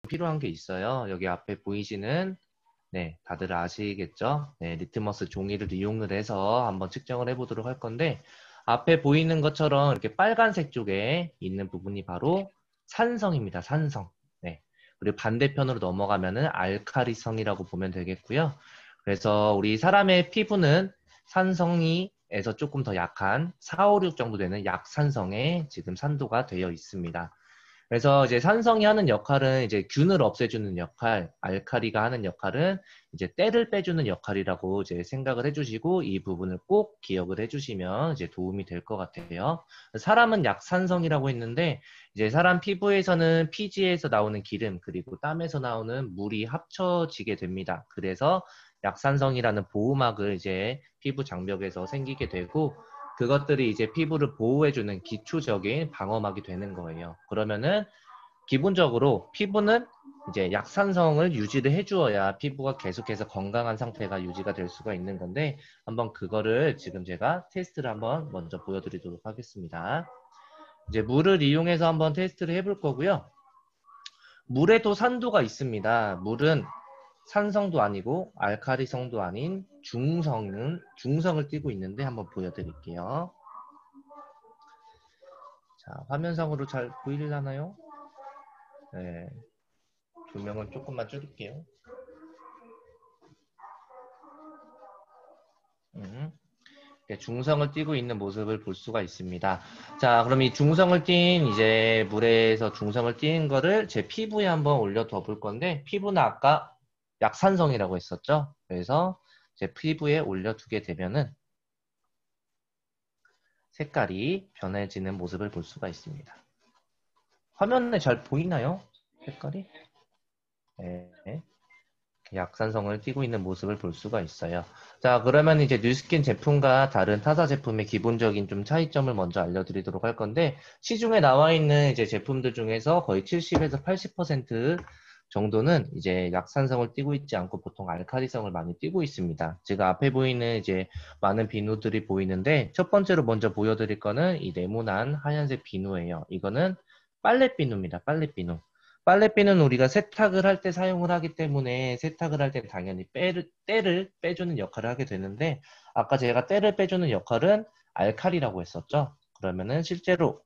필요한 게 있어요. 여기 앞에 보이시는 네, 다들 아시겠죠? 네, 리트머스 종이를 이용을 해서 한번 측정을 해보도록 할 건데 앞에 보이는 것처럼 이렇게 빨간색 쪽에 있는 부분이 바로 산성입니다. 산성. 네. 그리고 반대편으로 넘어가면은 알카리성이라고 보면 되겠고요. 그래서 우리 사람의 피부는 산성이에서 조금 더 약한 4, 5, 6 정도 되는 약산성에 지금 산도가 되어 있습니다. 그래서 이제 산성이 하는 역할은 이제 균을 없애주는 역할, 알카리가 하는 역할은 이제 때를 빼주는 역할이라고 이제 생각을 해주시고 이 부분을 꼭 기억을 해주시면 이제 도움이 될 것 같아요. 사람은 약산성이라고 했는데 이제 사람 피부에서는 피지에서 나오는 기름 그리고 땀에서 나오는 물이 합쳐지게 됩니다. 그래서 약산성이라는 보호막을 이제 피부 장벽에서 생기게 되고 그것들이 이제 피부를 보호해주는 기초적인 방어막이 되는 거예요. 그러면은 기본적으로 피부는 이제 약산성을 유지를 해주어야 피부가 계속해서 건강한 상태가 유지가 될 수가 있는 건데 한번 그거를 지금 제가 테스트를 한번 먼저 보여드리도록 하겠습니다. 이제 물을 이용해서 한번 테스트를 해볼 거고요. 물에도 산도가 있습니다. 물은 산성도 아니고 알카리성도 아닌 중성을 띠고 있는데 한번 보여드릴게요. 자, 화면상으로 잘 보이려나요? 네, 조명을 조금만 줄일게요. 중성을 띠고 있는 모습을 볼 수가 있습니다. 자, 그럼 이 중성을 띈 이제 물에서 중성을 띈 거를 제 피부에 한번 올려둬 볼 건데 피부는 아까 약산성이라고 했었죠. 그래서 제 피부에 올려두게 되면은 색깔이 변해지는 모습을 볼 수가 있습니다. 화면에 잘 보이나요? 색깔이? 네. 약산성을 띠고 있는 모습을 볼 수가 있어요. 자, 그러면 이제 뉴스킨 제품과 다른 타사 제품의 기본적인 좀 차이점을 먼저 알려드리도록 할 건데, 시중에 나와 있는 이제 제품들 중에서 거의 70에서 80% 정도는 이제 약산성을 띠고 있지 않고 보통 알카리성을 많이 띠고 있습니다. 제가 앞에 보이는 이제 많은 비누들이 보이는데, 첫 번째로 먼저 보여드릴 거는 이 네모난 하얀색 비누예요. 이거는 빨래 비누입니다. 빨래 비누. 빨래비는 우리가 세탁을 할 때 사용을 하기 때문에 세탁을 할 때 당연히 때를 빼주는 역할을 하게 되는데 아까 제가 때를 빼주는 역할은 알칼리라고 했었죠. 그러면은 실제로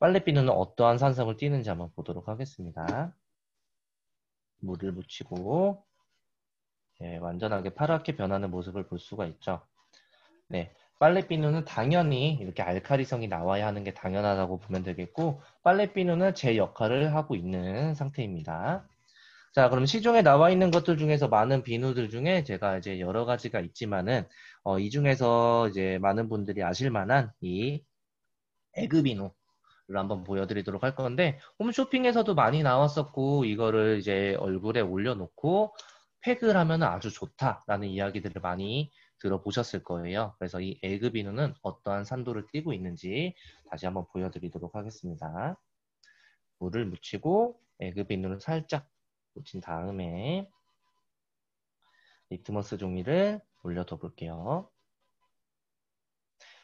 빨래비누는 어떠한 산성을 띠는지 한번 보도록 하겠습니다. 물을 묻히고 완전하게 파랗게 변하는 모습을 볼 수가 있죠. 네, 빨래비누는 당연히 이렇게 알칼리성이 나와야 하는 게 당연하다고 보면 되겠고 빨래비누는 제 역할을 하고 있는 상태입니다. 자, 그럼 시중에 나와 있는 것들 중에서 많은 비누들 중에 제가 이제 여러 가지가 있지만은, 이 중에서 이제 많은 분들이 아실 만한 이 에그 비누를 한번 보여드리도록 할 건데, 홈쇼핑에서도 많이 나왔었고, 이거를 이제 얼굴에 올려놓고 팩을 하면 아주 좋다라는 이야기들을 많이 들어보셨을 거예요. 그래서 이 에그 비누는 어떠한 산도를 띠고 있는지 다시 한번 보여드리도록 하겠습니다. 물을 묻히고 에그 비누를 살짝 묻힌 다음에 리트머스 종이를 올려둬 볼게요.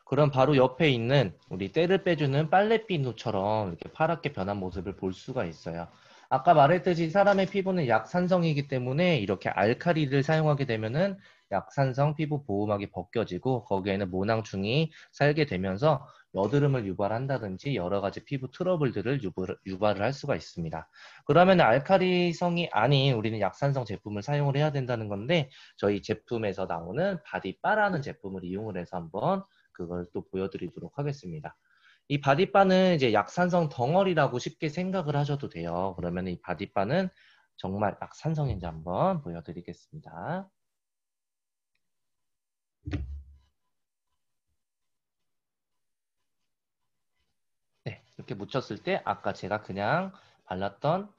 그럼 바로 옆에 있는 우리 때를 빼주는 빨래비누처럼 이렇게 파랗게 변한 모습을 볼 수가 있어요. 아까 말했듯이 사람의 피부는 약산성이기 때문에 이렇게 알칼리를 사용하게 되면은 약산성 피부 보호막이 벗겨지고 거기에는 모낭충이 살게 되면서 여드름을 유발한다든지 여러 가지 피부 트러블들을 유발을 할 수가 있습니다. 그러면 알칼리성이 아닌 우리는 약산성 제품을 사용을 해야 된다는 건데 저희 제품에서 나오는 바디바라는 제품을 이용을 해서 한번 그걸 또 보여드리도록 하겠습니다. 이 바디바는 이제 약산성 덩어리라고 쉽게 생각을 하셔도 돼요. 그러면 이 바디바는 정말 약산성인지 한번 보여드리겠습니다. 네, 이렇게 묻혔을 때 아까 제가 그냥 발랐던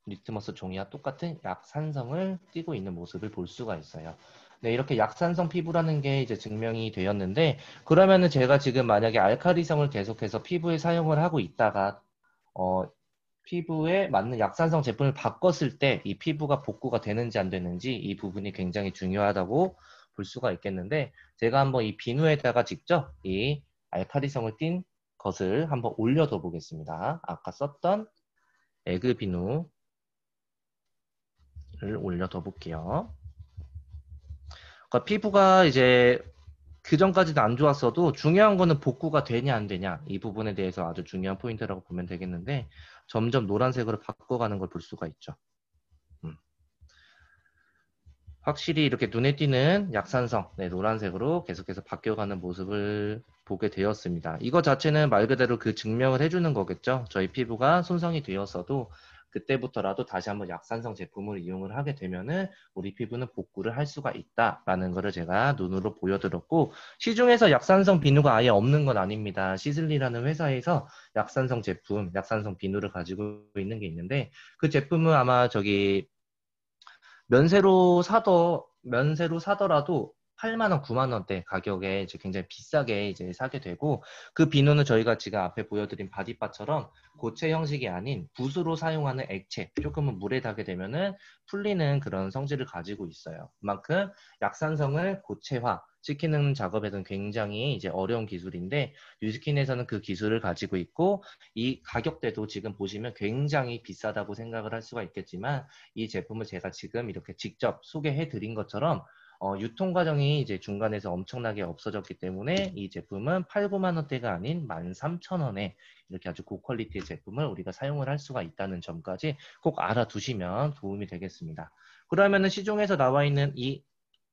리트머스 종이와 똑같은 약산성을 띠고 있는 모습을 볼 수가 있어요. 네, 이렇게 약산성 피부라는 게 이제 증명이 되었는데, 그러면은 제가 지금 만약에 알칼리성을 계속해서 피부에 사용을 하고 있다가, 어, 피부에 맞는 약산성 제품을 바꿨을 때 이 피부가 복구가 되는지 안 되는지 이 부분이 굉장히 중요하다고 볼 수가 있겠는데, 제가 한번 이 비누에다가 직접 이 알칼리성을 띤 것을 한번 올려둬 보겠습니다. 아까 썼던 에그 비누 올려둬 볼게요. 그러니까 피부가 이제 그 전까지도 안 좋았어도 중요한 거는 복구가 되냐 안 되냐 이 부분에 대해서 아주 중요한 포인트라고 보면 되겠는데 점점 노란색으로 바꿔가는 걸 볼 수가 있죠. 확실히 이렇게 눈에 띄는 약산성, 네, 노란색으로 계속해서 바뀌어가는 모습을 보게 되었습니다. 이거 자체는 말 그대로 그 증명을 해주는 거겠죠. 저희 피부가 손상이 되었어도 그때부터라도 다시 한번 약산성 제품을 이용을 하게 되면은 우리 피부는 복구를 할 수가 있다라는 거를 제가 눈으로 보여드렸고, 시중에서 약산성 비누가 아예 없는 건 아닙니다. 시슬리라는 회사에서 약산성 제품, 약산성 비누를 가지고 있는 게 있는데 그 제품은 아마 저기 면세로 사더라도 8만 원, 9만 원대 가격에 이제 굉장히 비싸게 이제 사게 되고, 그 비누는 저희가 지금 앞에 보여드린 바디바처럼 고체 형식이 아닌 붓으로 사용하는 액체, 조금은 물에 닿게 되면은 풀리는 그런 성질을 가지고 있어요. 그만큼 약산성을 고체화 시키는 작업에는 굉장히 이제 어려운 기술인데, 뉴스킨에서는 그 기술을 가지고 있고, 이 가격대도 지금 보시면 굉장히 비싸다고 생각을 할 수가 있겠지만, 이 제품을 제가 지금 이렇게 직접 소개해 드린 것처럼 유통 과정이 이제 중간에서 엄청나게 없어졌기 때문에 이 제품은 8, 9만 원대가 아닌 13,000원에 이렇게 아주 고퀄리티의 제품을 우리가 사용을 할 수가 있다는 점까지 꼭 알아두시면 도움이 되겠습니다. 그러면은 시중에서 나와 있는 이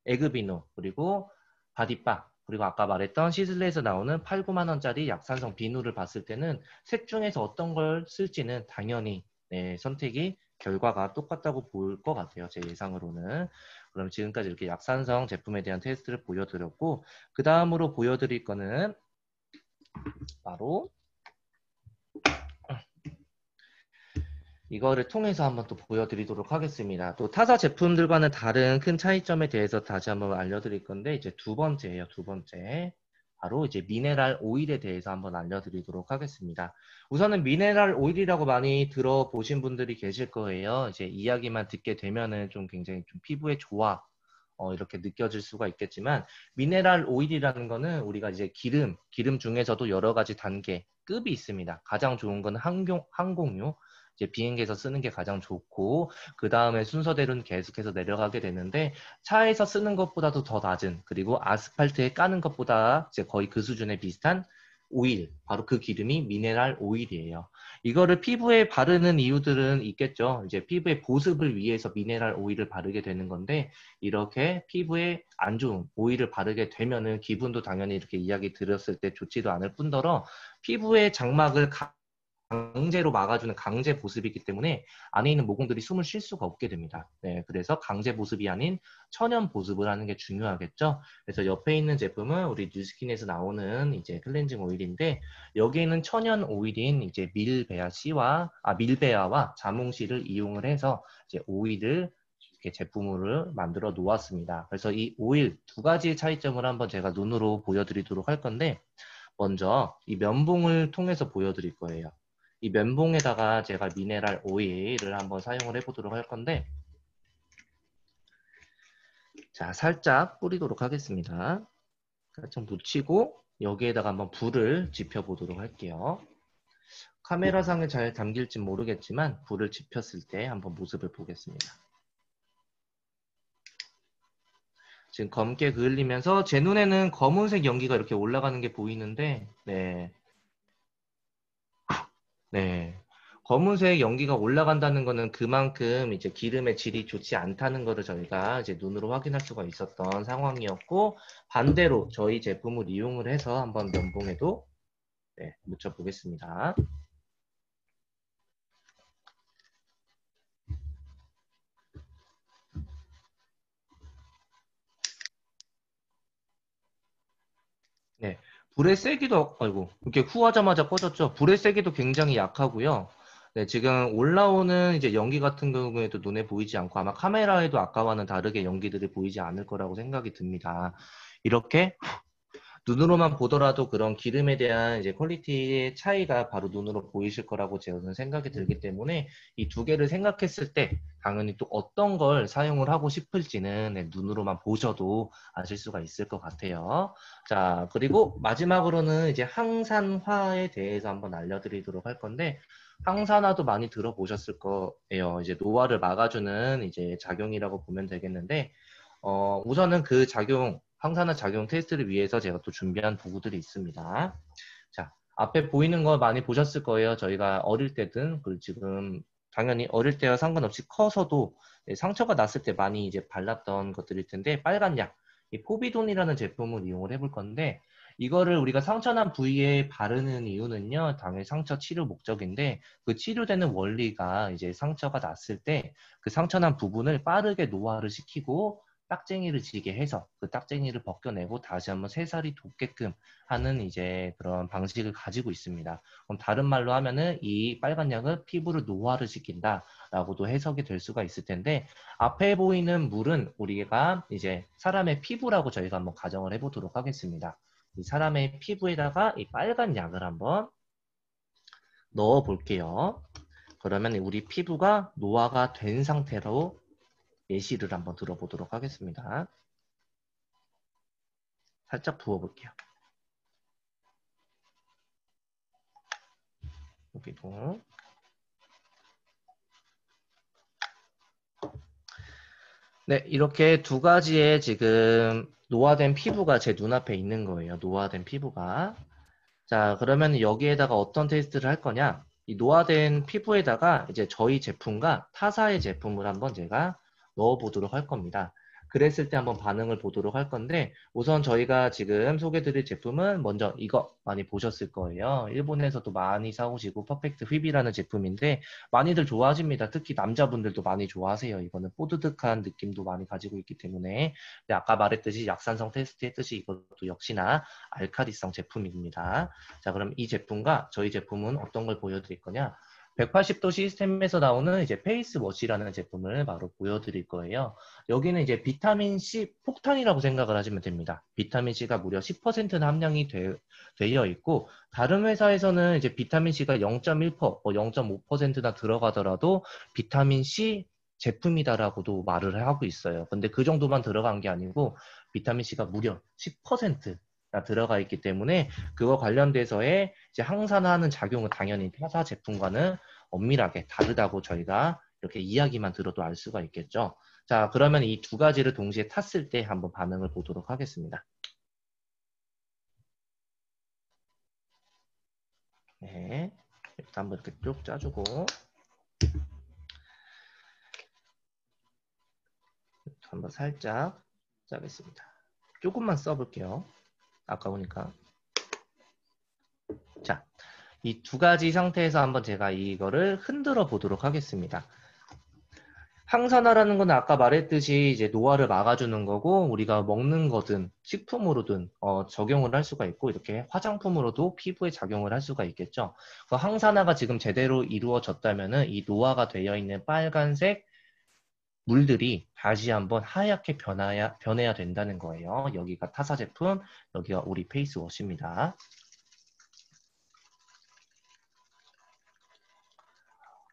에그비누 그리고 바디바 그리고 아까 말했던 시슬레에서 나오는 8, 9만 원짜리 약산성 비누를 봤을 때는 셋 중에서 어떤 걸 쓸지는 당연히 네, 선택이 결과가 똑같다고 볼 것 같아요. 제 예상으로는. 그럼 지금까지 이렇게 약산성 제품에 대한 테스트를 보여드렸고, 그 다음으로 보여드릴 거는 바로 이거를 통해서 한번 또 보여드리도록 하겠습니다. 또 타사 제품들과는 다른 큰 차이점에 대해서 다시 한번 알려드릴 건데, 이제 두 번째예요. 두 번째. 바로 이제 미네랄 오일에 대해서 한번 알려드리도록 하겠습니다. 우선은 미네랄 오일이라고 많이 들어보신 분들이 계실 거예요. 이제 이야기만 듣게 되면은 좀 굉장히 좀 피부에 좋아. 이렇게 느껴질 수가 있겠지만, 미네랄 오일이라는 거는 우리가 이제 기름 중에서도 여러 가지 단계, 급이 있습니다. 가장 좋은 건 항공유. 이제 비행기에서 쓰는 게 가장 좋고, 그 다음에 순서대로는 계속해서 내려가게 되는데, 차에서 쓰는 것보다도 더 낮은, 그리고 아스팔트에 까는 것보다 이제 거의 그 수준에 비슷한 오일, 바로 그 기름이 미네랄 오일이에요. 이거를 피부에 바르는 이유들은 있겠죠. 이제 피부의 보습을 위해서 미네랄 오일을 바르게 되는 건데, 이렇게 피부에 안 좋은 오일을 바르게 되면은 기분도 당연히 이렇게 이야기 드렸을 때 좋지도 않을 뿐더러 피부의 장막을 강제로 막아주는 강제 보습이기 때문에 안에 있는 모공들이 숨을 쉴 수가 없게 됩니다. 네, 그래서 강제 보습이 아닌 천연 보습을 하는 게 중요하겠죠. 그래서 옆에 있는 제품은 우리 뉴스킨에서 나오는 이제 클렌징 오일인데, 여기에는 천연 오일인 이제 밀베아와 자몽씨를 이용을 해서 이제 오일을 이렇게 제품으로 만들어 놓았습니다. 그래서 이 오일 두 가지의 차이점을 한번 제가 눈으로 보여드리도록 할 건데, 먼저 이 면봉을 통해서 보여드릴 거예요. 이 면봉에다가 제가 미네랄 오일을 한번 사용을 해보도록 할 건데, 자, 살짝 뿌리도록 하겠습니다. 살짝 묻히고 여기에다가 한번 불을 지펴보도록 할게요. 카메라상에 잘 담길지 모르겠지만 불을 지폈을 때 한번 모습을 보겠습니다. 지금 검게 그을리면서 제 눈에는 검은색 연기가 이렇게 올라가는 게 보이는데, 네. 검은색 연기가 올라간다는 거는 그만큼 이제 기름의 질이 좋지 않다는 거를 저희가 이제 눈으로 확인할 수가 있었던 상황이었고, 반대로 저희 제품을 이용을 해서 한번 면봉에도 네, 묻혀 보겠습니다. 네. 불의 세기도 아이고 이렇게 후하자마자 꺼졌죠. 불의 세기도 굉장히 약하고요. 네, 지금 올라오는 이제 연기 같은 경우에도 눈에 보이지 않고 아마 카메라에도 아까와는 다르게 연기들이 보이지 않을 거라고 생각이 듭니다. 이렇게 눈으로만 보더라도 그런 기름에 대한 이제 퀄리티의 차이가 바로 눈으로 보이실 거라고 저는 생각이 들기 때문에 이 두 개를 생각했을 때 당연히 또 어떤 걸 사용을 하고 싶을지는 네, 눈으로만 보셔도 아실 수가 있을 것 같아요. 자, 그리고 마지막으로는 이제 항산화에 대해서 한번 알려드리도록 할 건데 항산화도 많이 들어보셨을 거예요. 이제 노화를 막아주는 이제 작용이라고 보면 되겠는데 우선은 그 작용, 항산화 작용 테스트를 위해서 제가 또 준비한 도구들이 있습니다. 자, 앞에 보이는 거 많이 보셨을 거예요. 저희가 어릴 때든, 그리고 지금 당연히 어릴 때와 상관없이 커서도 상처가 났을 때 많이 이제 발랐던 것들일 텐데, 빨간 약, 이 포비돈이라는 제품을 이용을 해볼 건데, 이거를 우리가 상처난 부위에 바르는 이유는요, 당연히 상처 치료 목적인데, 그 치료되는 원리가 이제 상처가 났을 때, 그 상처난 부분을 빠르게 노화를 시키고, 딱쟁이를 지게 해서 그 딱쟁이를 벗겨내고 다시 한번 새살이 돋게끔 하는 이제 그런 방식을 가지고 있습니다. 그럼 다른 말로 하면은 이 빨간 약은 피부를 노화를 시킨다라고도 해석이 될 수가 있을 텐데 앞에 보이는 물은 우리가 이제 사람의 피부라고 저희가 한번 가정을 해보도록 하겠습니다. 이 사람의 피부에다가 이 빨간 약을 한번 넣어 볼게요. 그러면 우리 피부가 노화가 된 상태로 예시를 한번 들어보도록 하겠습니다. 살짝 부어볼게요. 여기도. 네, 이렇게 두 가지의 지금 노화된 피부가 제 눈앞에 있는 거예요. 노화된 피부가. 자, 그러면 여기에다가 어떤 테스트를 할 거냐? 이 노화된 피부에다가 이제 저희 제품과 타사의 제품을 한번 제가 넣어보도록 할 겁니다. 그랬을 때 한번 반응을 보도록 할 건데 우선 저희가 지금 소개드릴 제품은 먼저 이거 많이 보셨을 거예요. 일본에서도 많이 사오시고 퍼펙트 휘비라는 제품인데 많이들 좋아하십니다. 특히 남자분들도 많이 좋아하세요. 이거는 뽀드득한 느낌도 많이 가지고 있기 때문에 근데 아까 말했듯이 약산성 테스트 했듯이 이것도 역시나 알카리성 제품입니다. 자, 그럼 이 제품과 저희 제품은 어떤 걸 보여드릴 거냐? 180도 시스템에서 나오는 이제 페이스워시라는 제품을 바로 보여드릴 거예요. 여기는 이제 비타민 C 폭탄이라고 생각을 하시면 됩니다. 비타민 C가 무려 10%는 함량이 되어 있고 다른 회사에서는 이제 비타민 C가 0.1%, 0.5%나 들어가더라도 비타민 C 제품이다라고도 말을 하고 있어요. 근데 그 정도만 들어간 게 아니고 비타민 C가 무려 10%나 들어가 있기 때문에 그거 관련돼서의 이제 항산화하는 작용은 당연히 타사 제품과는 엄밀하게 다르다고 저희가 이렇게 이야기만 들어도 알 수가 있겠죠. 자, 그러면 이 두 가지를 동시에 탔을 때 한번 반응을 보도록 하겠습니다. 네, 일단 한번 이렇게 쭉 짜주고 한번 살짝 짜겠습니다. 조금만 써볼게요. 아까우니까. 자, 이 두 가지 상태에서 한번 제가 이거를 흔들어 보도록 하겠습니다. 항산화라는 건 아까 말했듯이 이제 노화를 막아주는 거고 우리가 먹는 거든 식품으로든 적용을 할 수가 있고 이렇게 화장품으로도 피부에 작용을 할 수가 있겠죠. 그 항산화가 지금 제대로 이루어졌다면은 이 노화가 되어 있는 빨간색 물들이 다시 한번 하얗게 변해야 된다는 거예요. 여기가 타사 제품, 여기가 우리 페이스워시입니다.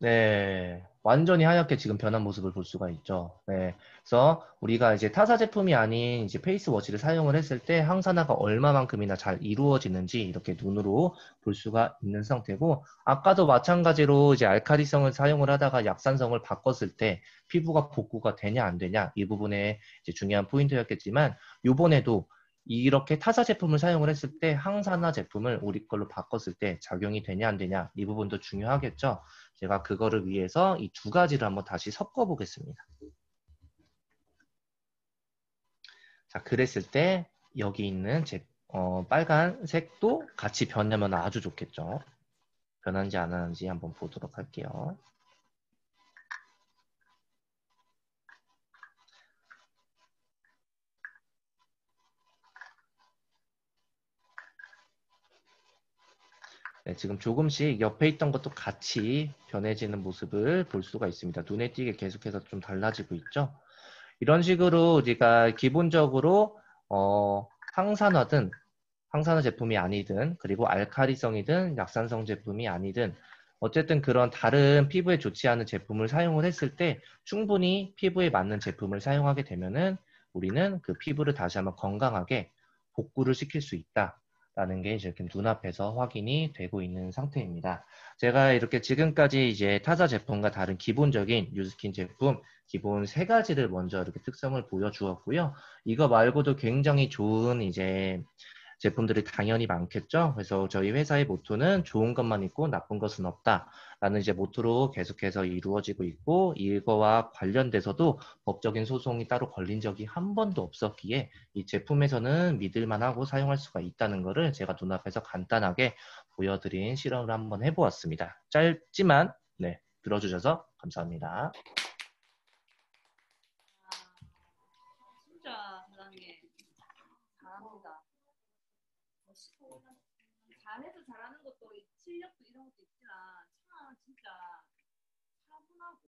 네, 완전히 하얗게 지금 변한 모습을 볼 수가 있죠. 네, 그래서 우리가 이제 타사 제품이 아닌 이제 페이스워시를 사용을 했을 때 항산화가 얼마만큼이나 잘 이루어지는지 이렇게 눈으로 볼 수가 있는 상태고, 아까도 마찬가지로 이제 알카리성을 사용을 하다가 약산성을 바꿨을 때 피부가 복구가 되냐 안 되냐 이 부분에 이제 중요한 포인트였겠지만, 요번에도 이렇게 타사 제품을 사용을 했을 때 항산화 제품을 우리 걸로 바꿨을 때 작용이 되냐 안 되냐 이 부분도 중요하겠죠. 제가 그거를 위해서 이 두 가지를 한번 다시 섞어 보겠습니다. 자, 그랬을 때 여기 있는 빨간색도 같이 변하면 아주 좋겠죠. 변하는지 안 하는지 한번 보도록 할게요. 네, 지금 조금씩 옆에 있던 것도 같이 변해지는 모습을 볼 수가 있습니다. 눈에 띄게 계속해서 좀 달라지고 있죠. 이런 식으로 우리가 기본적으로 항산화든 항산화 제품이 아니든 그리고 알카리성이든 약산성 제품이 아니든 어쨌든 그런 다른 피부에 좋지 않은 제품을 사용을 했을 때 충분히 피부에 맞는 제품을 사용하게 되면은 우리는 그 피부를 다시 한번 건강하게 복구를 시킬 수 있다라는 게 이제 이렇게 눈앞에서 확인이 되고 있는 상태입니다. 제가 이렇게 지금까지 이제 타사 제품과 다른 기본적인 뉴스킨 제품 기본 세 가지를 먼저 이렇게 특성을 보여주었고요. 이거 말고도 굉장히 좋은 이제 제품들이 당연히 많겠죠. 그래서 저희 회사의 모토는 좋은 것만 있고 나쁜 것은 없다라는 이제 모토로 계속해서 이루어지고 있고 이거와 관련돼서도 법적인 소송이 따로 걸린 적이 한 번도 없었기에 이 제품에서는 믿을만하고 사용할 수가 있다는 것을 제가 눈앞에서 간단하게 보여드린 실험을 한번 해보았습니다. 짧지만 네, 들어주셔서 감사합니다. 진짜 사장님 잘합니다. 잘해서 잘하는 것도 실력도 이런 것도 있지만 참 진짜 차분하고